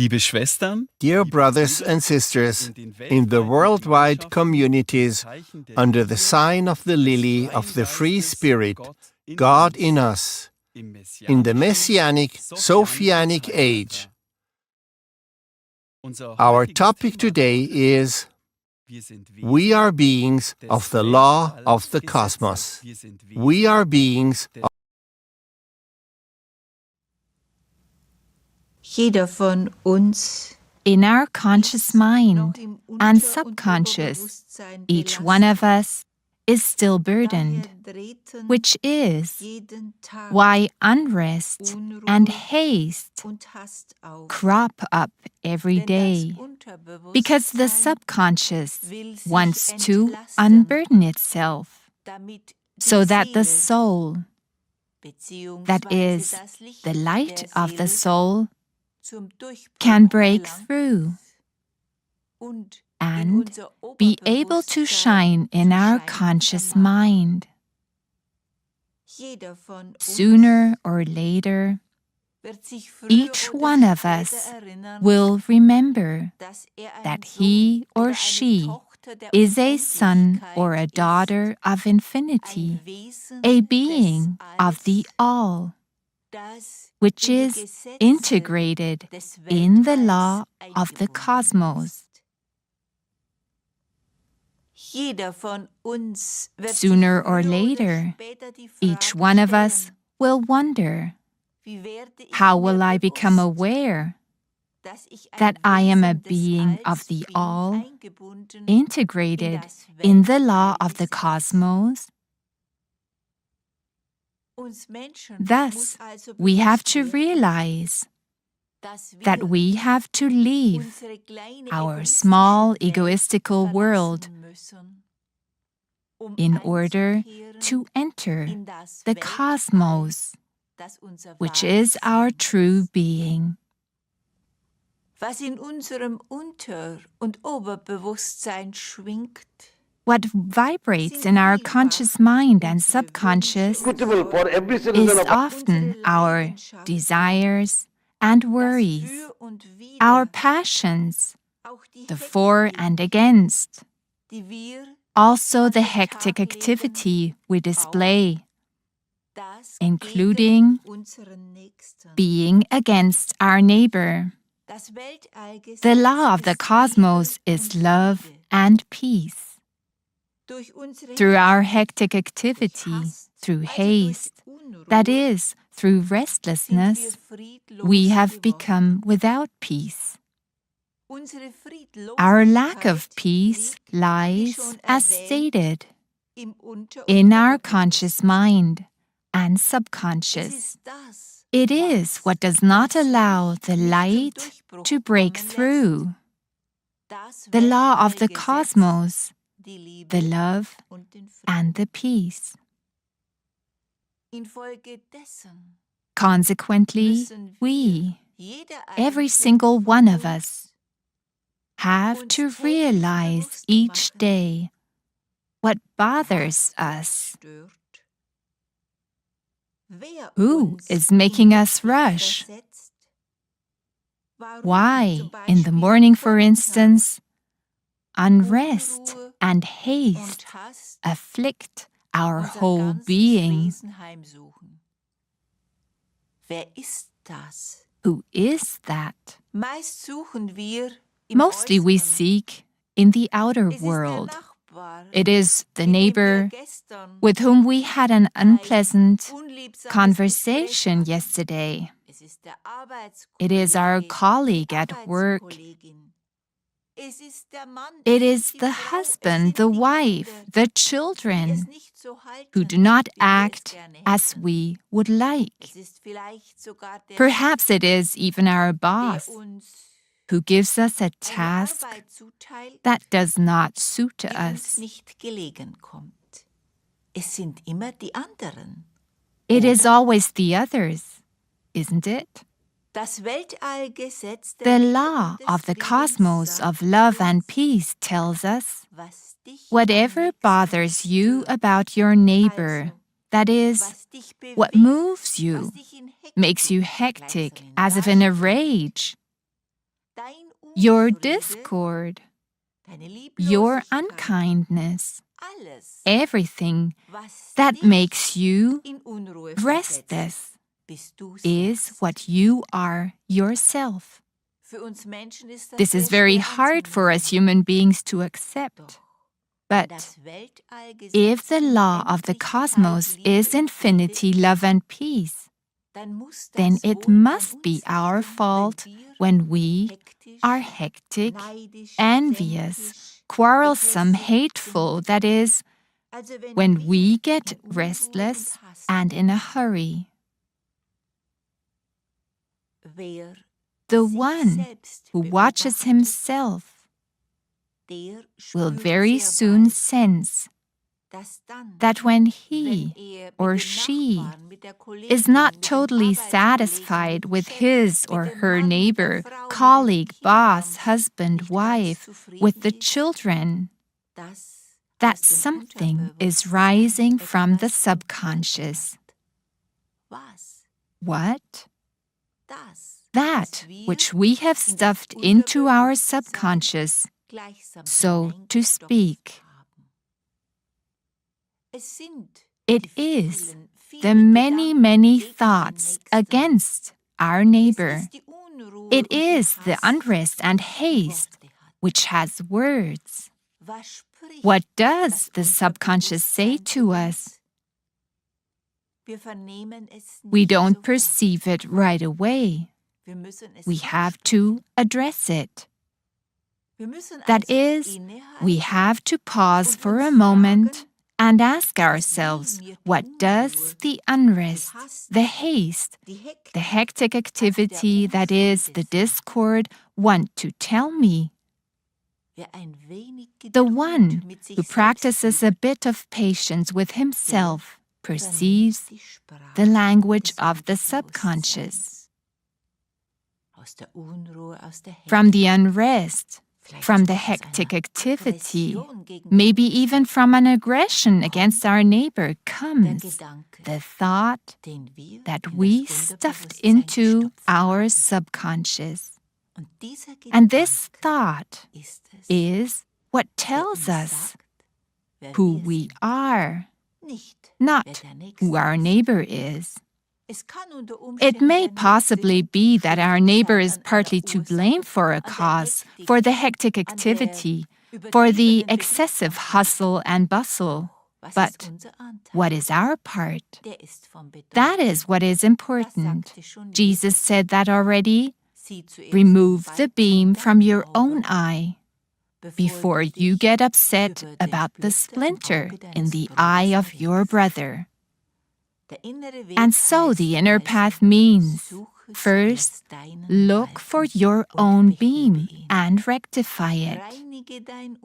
Liebe Schwestern, Dear brothers and sisters, in the worldwide communities, under the sign of the lily of the free spirit, God in us, in the Messianic, Sophianic age. Our topic today is We are beings of the law of the cosmos. We are beings of Jeder von uns in our conscious mind and subconscious, each one of us is still burdened, which is why unrest and haste crop up every day, because the subconscious wants to unburden itself, so that the soul, that is, the light of the soul, can break through and be able to shine in our conscious mind. Sooner or later, each one of us will remember that he or she is a son or a daughter of infinity, a being of the all, which is integrated in the law of the cosmos. Sooner or later, each one of us will wonder, how will I become aware that I am a being of the all, integrated in the law of the cosmos? Thus, we have to realize that we have to leave our small egoistical world in order to enter the cosmos, which is our true being. Was in unserem Unter- und Oberbewusstsein schwingt, what vibrates in our conscious mind and subconscious is often our desires and worries, our passions, the for and against, also the hectic activity we display, including being against our neighbor. The law of the cosmos is love and peace. Through our hectic activity, through haste, that is, through restlessness, we have become without peace. Our lack of peace lies, as stated, in our conscious mind and subconscious. It is what does not allow the light to break through. The law of the cosmos, the love and the peace. Consequently, we, every single one of us, have to realize each day what bothers us. Who is making us rush? Why, in the morning, for instance, unrest and haste afflict our whole being? Who is that? Mostly we seek in the outer world. It is the neighbor with whom we had an unpleasant conversation yesterday. It is our colleague at work. It is the husband, the wife, the children who do not act as we would like. Perhaps it is even our boss who gives us a task that does not suit us. It is always the others, isn't it? The law of the cosmos of love and peace tells us, whatever bothers you about your neighbor, that is, what moves you, makes you hectic as if in a rage, your discord, your unkindness, everything that makes you restless is what you are yourself. This is very hard for us human beings to accept. But if the law of the cosmos is infinity, love, and peace, then it must be our fault when we are hectic, envious, quarrelsome, hateful, that is, when we get restless and in a hurry. The one who watches himself will very soon sense that when he or she is not totally satisfied with his or her neighbor, colleague, boss, husband, wife, with the children, that something is rising from the subconscious. What? That which we have stuffed into our subconscious, so to speak. It is the many, many thoughts against our neighbor. It is the unrest and haste which has words. What does the subconscious say to us? We don't perceive it right away. We have to address it. That is, we have to pause for a moment and ask ourselves, what does the unrest, the haste, the hectic activity, that is, the discord, want to tell me? The one who practices a bit of patience with himself perceives the language of the subconscious. From the unrest, from the hectic activity, maybe even from an aggression against our neighbor, comes the thought that we stuffed into our subconscious. And this thought is what tells us who we are, not who our neighbor is. It may possibly be that our neighbor is partly to blame for a cause, for the hectic activity, for the excessive hustle and bustle. But what is our part? That is what is important. Jesus said that already. Remove the beam from your own eye before you get upset about the splinter in the eye of your brother. And so the inner path means, first, look for your own beam and rectify it.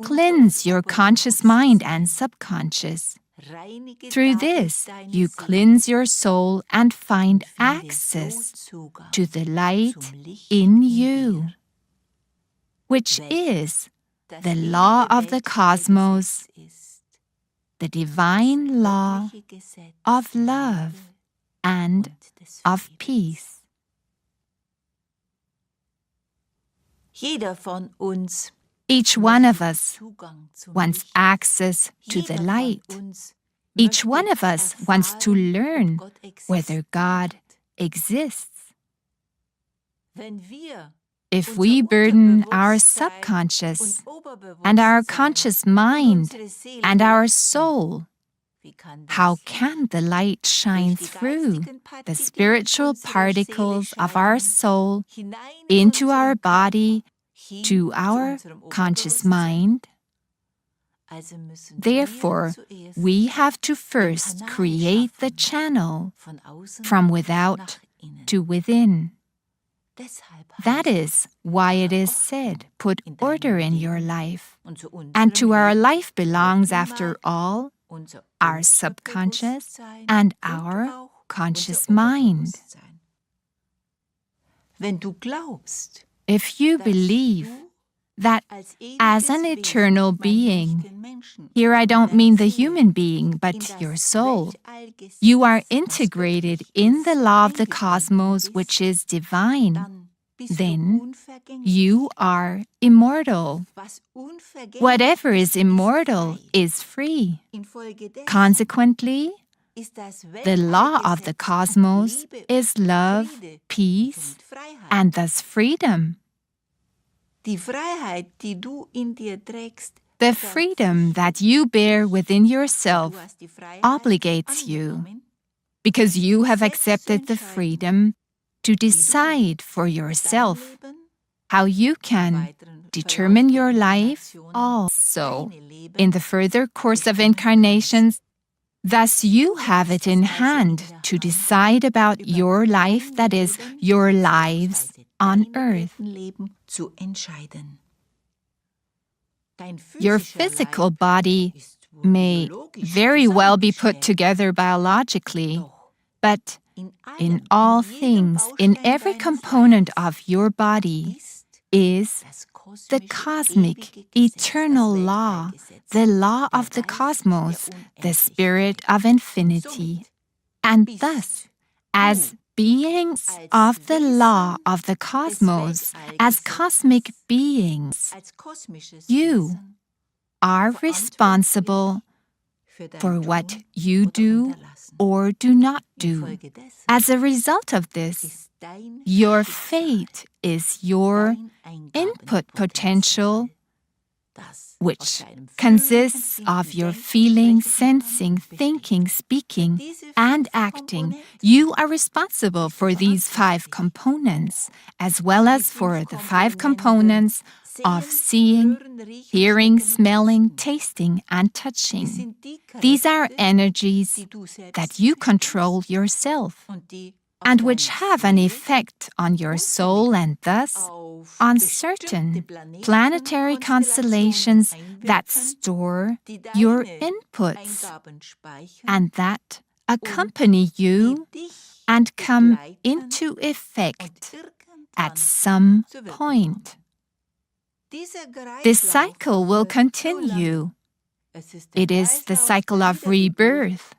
Cleanse your conscious mind and subconscious. Through this, you cleanse your soul and find access to the light in you, which is the law of the cosmos, the divine law of love and of peace. Each one of us wants access to the light. Each one of us wants to learn whether God exists. If we burden our subconscious and our conscious mind and our soul, how can the light shine through the spiritual particles of our soul into our body, to our conscious mind? Therefore, we have to first create the channel from without to within. That is why it is said, put order in your life. And to our life belongs, after all, our subconscious and our conscious mind. If you believe that as an eternal being, here I don't mean the human being, but your soul, you are integrated in the law of the cosmos, which is divine, then you are immortal. Whatever is immortal is free. Consequently, the law of the cosmos is love, peace, and thus freedom. Die Freiheit, die du in dir trägst, The freedom that you bear within yourself du hast die Freiheit obligates you, angenommen, because you have accepted the freedom to decide for yourself dein Leben, how you can weiteren determine Verlauf your der life Inkarnationen, also deine Leben in the further course of incarnations. Thus you have it in hand to decide about your life, that is, your lives on earth. Leben zu entscheiden. Dein Your physischer physical Leib body ist may biologisch very well be put zusammengestellt, together biologically, doch but in in allem, all in jedem things, in Baustein every deines component Leibes of your body, ist is das the kosmische, cosmic, ewige Gesetz, eternal das law, Weltallgesetz, the law der of the Geist cosmos, der the spirit Unendlichkeit. of infinity. Somit And bist thus, du as beings als of the law Wesen of the cosmos, Weltallgesetzes, as cosmic beings, als kosmisches you Wesen are responsible für dein for what Tun you oder do Unterlassen. or do not do. Infolgedessen As a result of this, ist dein your Schicksal, fate is your dein input potential, das which aus deinem consists fühlenden, of your denken, feeling, sprechen, sensing, besteht. thinking, speaking, Diese and 5 acting. Komponenten You are responsible bist for du these 5 verantwortlich. components, as well as Die for 5 the 5 Komponenten components of sehen, seeing, hören, riechen, hearing, schmecken und smelling, tasten. tasting, and Es touching. sind die These are Kräfte, energies die du selbst that you bestimmst control yourself, und die auf and deine which have an Seele effect on your und soul and thus auf on bestimmte certain Planeten, planetary constellations that einwirken, store die your deine inputs Eingaben speichern and that accompany die you dich and come begleiten into und effect irgendwann at some zu wirken point. kommen. Dieser This Kreislauf cycle will wird so continue. lange. Es ist der It is the Kreislauf cycle der of Wiedergeburt, rebirth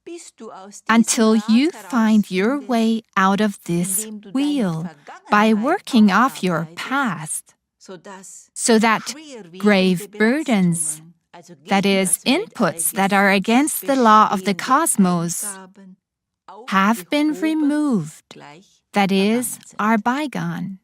bis du aus diesem until Rad you find your herausfindest, way out of this indem du deine wheel by Vergangenheit working off your aufarbeitest, past, sodass so that schwerwiegende grave burdens, Belastungen, also that gegen is, das inputs that are Weltallgesetz against the law of the bestehende cosmos, Eingaben have been aufgehoben, removed, gleich that is, vergangen sind. are bygone.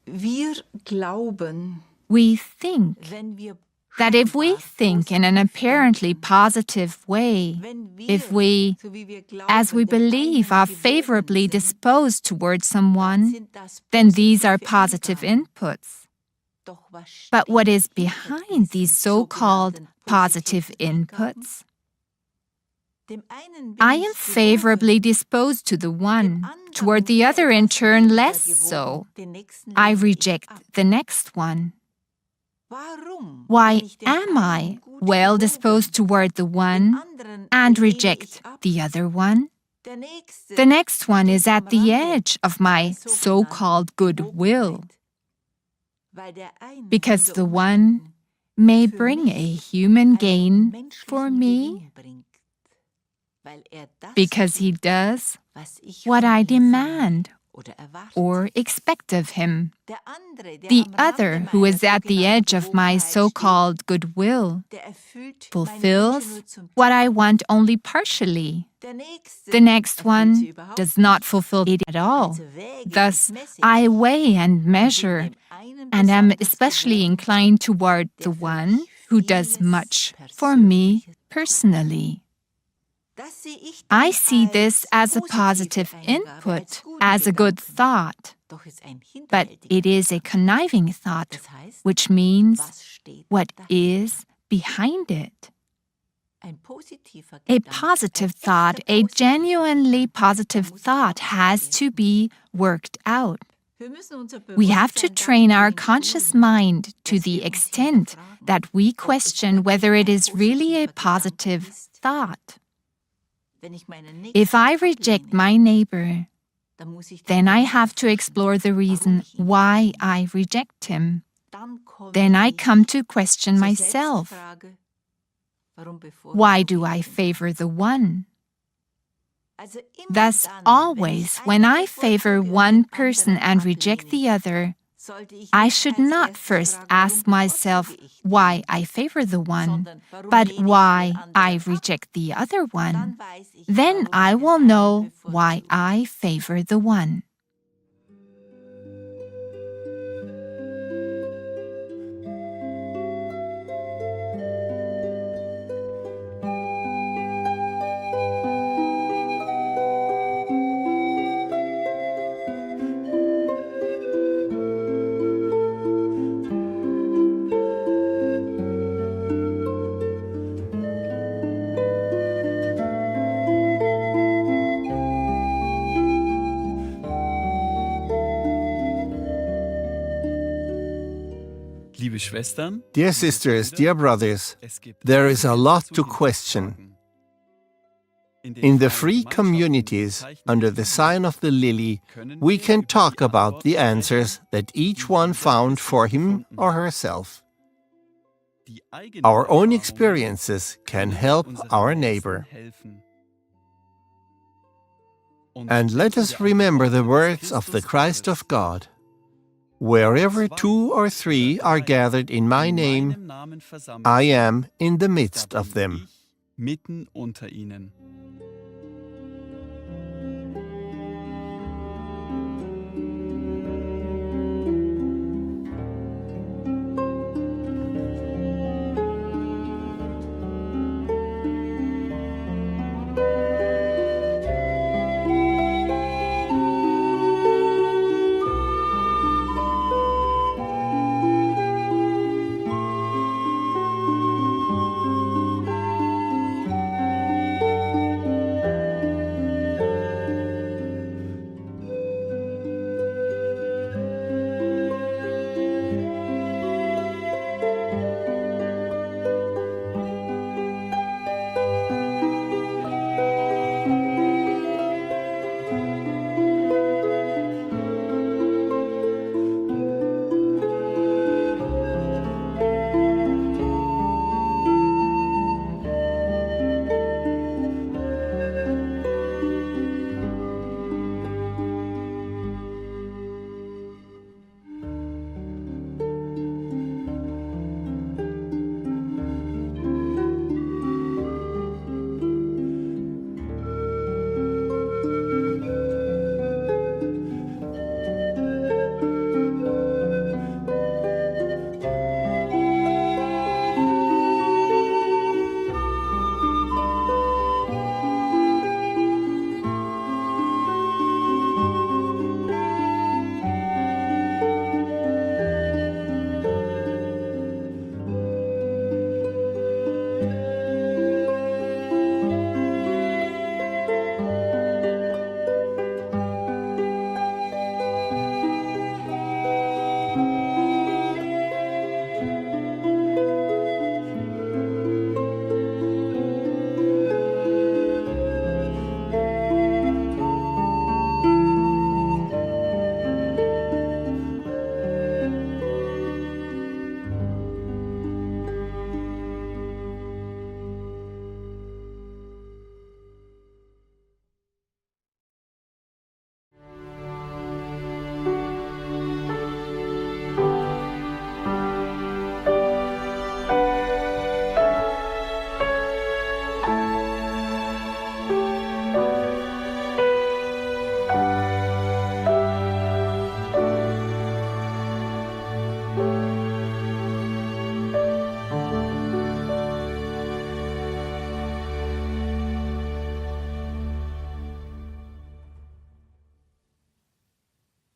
Wir glauben, We think wenn wir that if we scheinbar think in an positiv apparently denken, positive way, wenn wir, if we, so wie wir glauben, as we dem believe, einen are gewogen favorably sind, disposed towards dann someone, sind das then these are positive positive Eingaben. inputs. Doch was But what steht is hinter behind these diesen so-called sogenannten positive positiven Eingaben? inputs? Dem einen bin I ich am gewogen, favorably disposed to the dem one, anderen toward the mir other in etwas turn weniger less gewogen, so. den nächsten I lehne ich reject ab. the next one. Warum Why bin ich dem am I einen gut well gewogen, disposed toward the den one anderen and lehne reject ich ab? the other one? Der nächste The next one steht is am at the Rande edge of meiner my so-called sogenannten goodwill, Gewogenheit, weil der eine because unter the one Umständen may für bring a mich human einen gain for menschlichen me, Gewinn bringt, weil das because he tut, does was ich what von I ihm demand verlange oder erwarte. or expect of him. Der andere, der The am Rande other, who meiner is at the sogenannten edge of my Gewogenheit so-called goodwill, steht, der erfüllt meine Wünsche fulfills nur zum what I Teil. want only partially. Der nächste The next erfüllt sie one überhaupt does not nicht. fulfill it at all. Also wäge Thus, ich, messe I ich weigh and und bin measure dem einen and am besonders especially gewogen, inclined toward the der für one mich who does vieles much for me Persönliches tut. personally. Das sehe ich I dann see this as a positive positive Eingabe, input, gute as a good Gedanken. thought, Doch ist ein but hinterhältiger it is a Gedanke. conniving thought, Das heißt, which means was steht what dahinter? is behind it. Ein positiver A Gedanke, positive ein thought, echter a positiver genuinely Gedanke, positive der muss thought has aufgehen. to be worked out. Wir müssen unser We have to Bewusstsein train our dahingehend conscious schulen, mind to dass the wir uns extent hinterfragen, that we ob es question wirklich whether it ein is really a positiver Gedanke positive ist. thought. Wenn ich meinen If Nächsten I reject ablehne, my neighbor, dann muss ich then I darüber have to nachdenken, explore the warum reason ich ihn why ablehne. I reject him. Dann komme Then I ich come to question zur myself. Selbstfrage, warum Why do bevorzuge I ich den favor the anderen? one? Thus, always when I favor one person and reject the other, I should not first ask myself why I favor the one, but why I reject the other one. Then I will know why I favor the one. Dear sisters, dear brothers, there is a lot to question. In the free communities, under the sign of the lily, we can talk about the answers that each one found for him or herself. Our own experiences can help our neighbor. And let us remember the words of the Christ of God. Wherever 2 or 3 are gathered in my name, I am in the midst of them.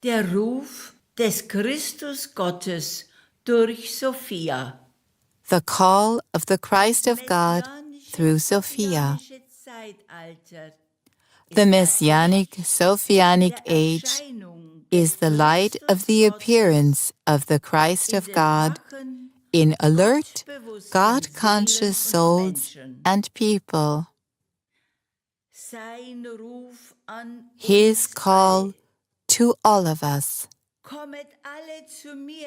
Der Ruf des Christus Gottes durch Sophia. The call of the Christ of God through Sophia. The Messianic Sophianic age is the light of the appearance of the Christ of God in alert, God-conscious souls and people. His call to all of us.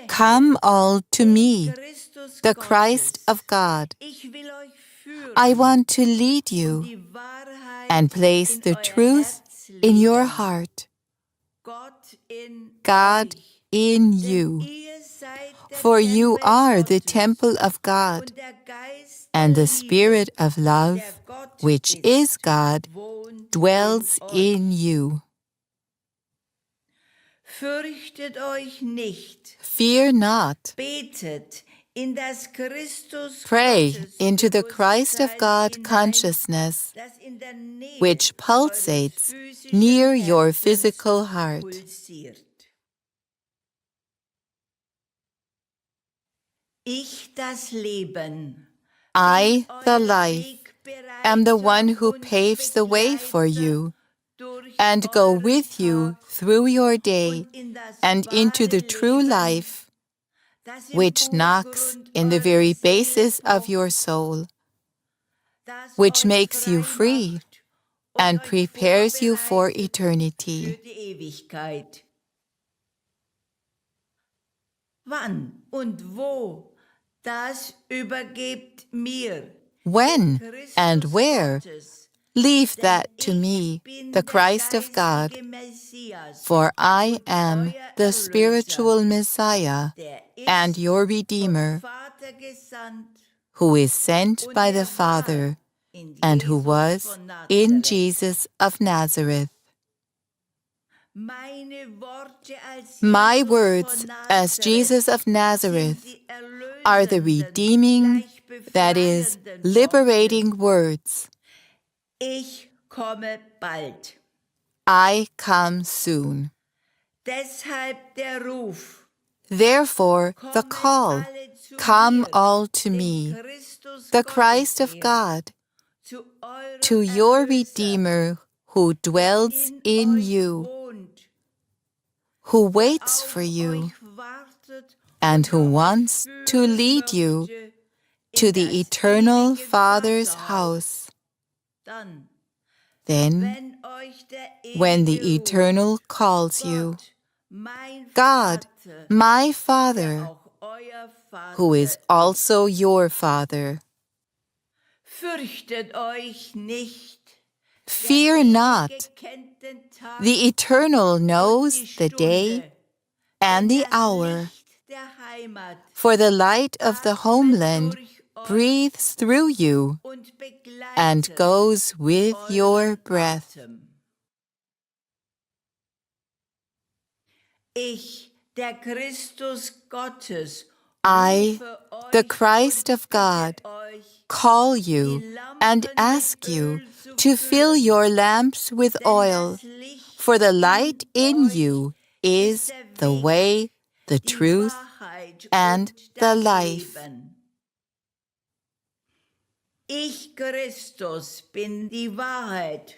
Come all to me, the Christ of God. I want to lead you and place in the euer truth Herz in your legen. heart, Gott in God euch. in Denn you. ihr seid der For you Tempel are the Gottes, temple of God, und der Geist and der the Spirit Liebe, of der love, Gott which ist, is God, wohnt dwells in in euch. you. Fürchtet euch nicht, Fear not. betet in das Christus Pray Gottes into the Christ of Bewusstsein God hinein, consciousness, das in der Nähe which eures pulsates physischen near your Herzens physical heart. pulsiert. Ich, das Leben, I, bin the euer life, am the one Wegbereiter who und paves the way for Begleiter you, durch and go euren with you Tag through your day und in das and into the wahre true Leben, life, das im which knocks Urgrund in the eurer very Seele basis of pocht, your soul, das which euch makes you frei free macht und and euch prepares you for vorbereitet für eternity. die Ewigkeit. Wann und wo, das übergebt mir, dem When and Christus where? Gottes, Leave denn that to ich me, bin the der Christ of God, geistige Messias for I und am euer the Erlöser, spiritual Messiah der and ist your vom Redeemer, Vater gesandt who is sent und by der the Father war in and who Jesus was von in Nazareth. Jesus of Nazareth. Meine Worte als My Jesus words von as Jesus of Nazareth sind Nazareth die are the erlösenden, redeeming, gleich that is, befreienden Worte. liberating words. Ich komme bald. I come soon. Deshalb der Ruf. Therefore, the Kommet call, alle zu come mir, all to dem me, Christus the Gottes Christ of her, God, zu eurem to your Erlöser, Redeemer who der dwells in euch you, wohnt, who der waits auf for you, euch wartet and und who der euch wants to führen lead you möchte to in the das eternal ewige Father's Vaterhaus. house. Dann, Then, wenn euch der when the Ewige Eternal ruft, calls you, Gott, mein God, Vater, my der Father, auch euer Vater who is ist. also your Father. Fürchtet euch nicht. Fear Der not. Ewige kennt den Tag The Eternal und knows die the day Stunde, and denn the das hour, Licht der Heimat for the light of the atmet homeland durch euch breathes through you und and begleitet goes with your euren breath. Atem. Ich, der Christus Gottes, I, rufe the euch Christ und of God, bitte euch, call you die and Lampen ask mit you Öl zu to fill füllen, your lamps with denn oil, das Licht for the light in euch you ist is der the Weg, way, the die truth, Wahrheit and und the das life. Leben. Ich, Christus, bin die Wahrheit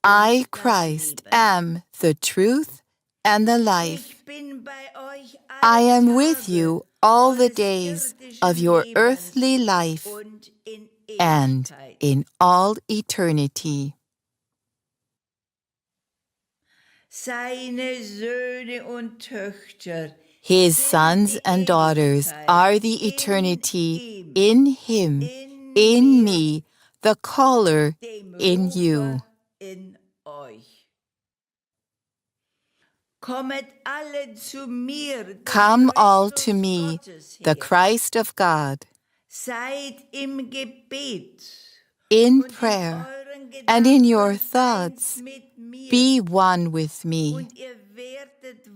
I, und das Christ, Leben. am the truth and the life. Ich bin bei euch I alle am with Tage you all the eures days irdischen of your Lebens earthly life und in and Ewigkeit. in all eternity. Seine Söhne und Töchter His sind sons die and daughters Ewigkeit are the in eternity ihm, in him, in me, the caller dem in Rufer you. in euch. Kommet alle zu mir, dem Come all Christus to me, Gottes the her. Christ of God, Seid im Gebet in und prayer, in euren and in your Gedanken thoughts eins mit mir, be one with me, und ihr werdet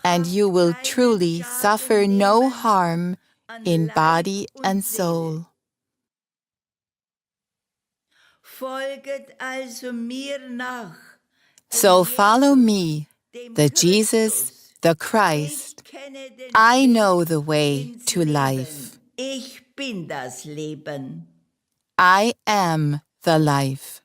and you will wahrhaft truly keinen suffer Schaden no nehmen harm an in Leib body und and Seele. soul. Folget also mir nach, dem So follow Jesus, me, dem the Jesus, Christus. the Ich Christ. kenne den I Weg know the way ins to Leben. life. Ich bin das Leben. I am the life.